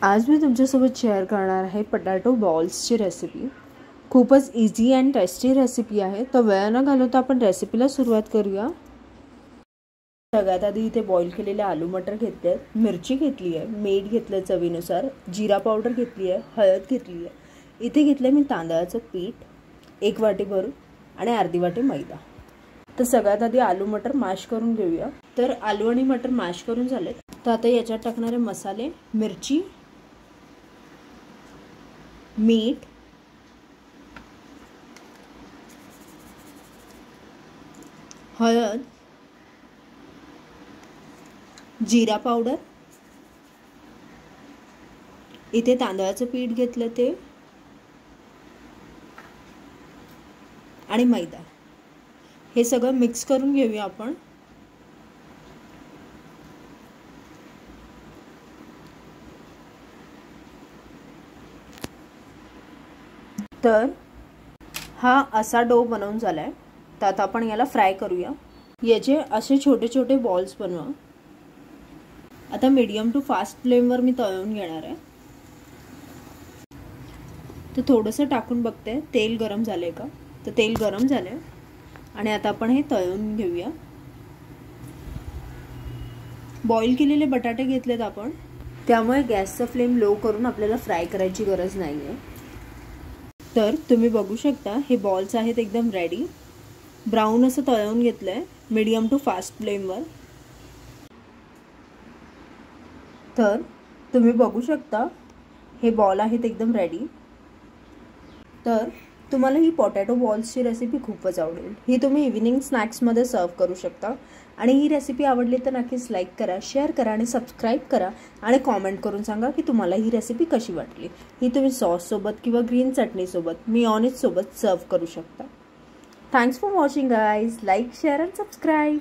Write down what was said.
आज मी तुमच्यासोबत शेअर करणार आहे पोटॅटो बॉल्सची रेसिपी। खूपच इझी अँड टेस्टी रेसिपी आहे। तर वेळ न घालवता आपण रेसिपीला सुरुवात करूया। सगळ्यात आधी इथे बॉईल केलेले आलू मटर घेतले, मिरची घेतली आहे, मीठ घेतलं चवीनुसार, जिरा पावडर घेतली आहे, हळद घेतली आहे। इथे घेतले मी तांदळाचं पीठ 1 वाटी भरून आणि अर्धी वाटी मैदा। तर सगळ्यात आधी आलू मटर मॅश करून घेऊया। तर आलू आणि मटर मॅश करून झाले, तर आता याच्यात टाकणारे मसाले मिरची, मीठ, हळद, जिरा पावडर, इथे तांदळाचं पीठ घेतलं ते आणि मैदा, हे सगळं मिक्स करून घेऊया आपण। तर हा असा डो बनवून झालाय। तर आता आपण याला फ्राय करूया। याचे असे छोटे छोटे बॉल्स बनवा। आता मीडियम टू फास्ट फ्लेमवर मी तळून घेणार आहे। तर थोडंसं टाकून बघते तेल गरम झाले का। तर तेल गरम झाले आणि आता आपण हे तळून घेऊया। बॉईल केलेले बटाटे घेतलेत आपण, त्यामुळे गॅसचा फ्लेम लो करून आपल्याला फ्राय करायची गरज नाहीये। तर तुम्ही बघू शकता हे बॉल्स आहेत एकदम रेडी। ब्राऊन असं तळून घेतलंय मीडियम टू फास्ट फ्लेमवर। तर तुम्ही बघू शकता हे बॉल आहेत एकदम रेडी। तर तुम्हाला ही पोटॅटो बॉल्सची रेसिपी खूपच आवडेल। ही तुम्ही इव्हिनिंग स्नॅक्समध्ये सर्व करू शकता। आणि ही रेसिपी आवडली तर नक्कीच लाईक करा, शेअर करा आणि सबस्क्राईब करा आणि कॉमेंट करून सांगा की तुम्हाला ही रेसिपी कशी वाटली। ही तुम्ही सॉस सोबत किंवा ग्रीन चटणी सोबत, मेयोनीज सोबत सर्व करू शकता। Thanks for watching guys. Like, share and subscribe.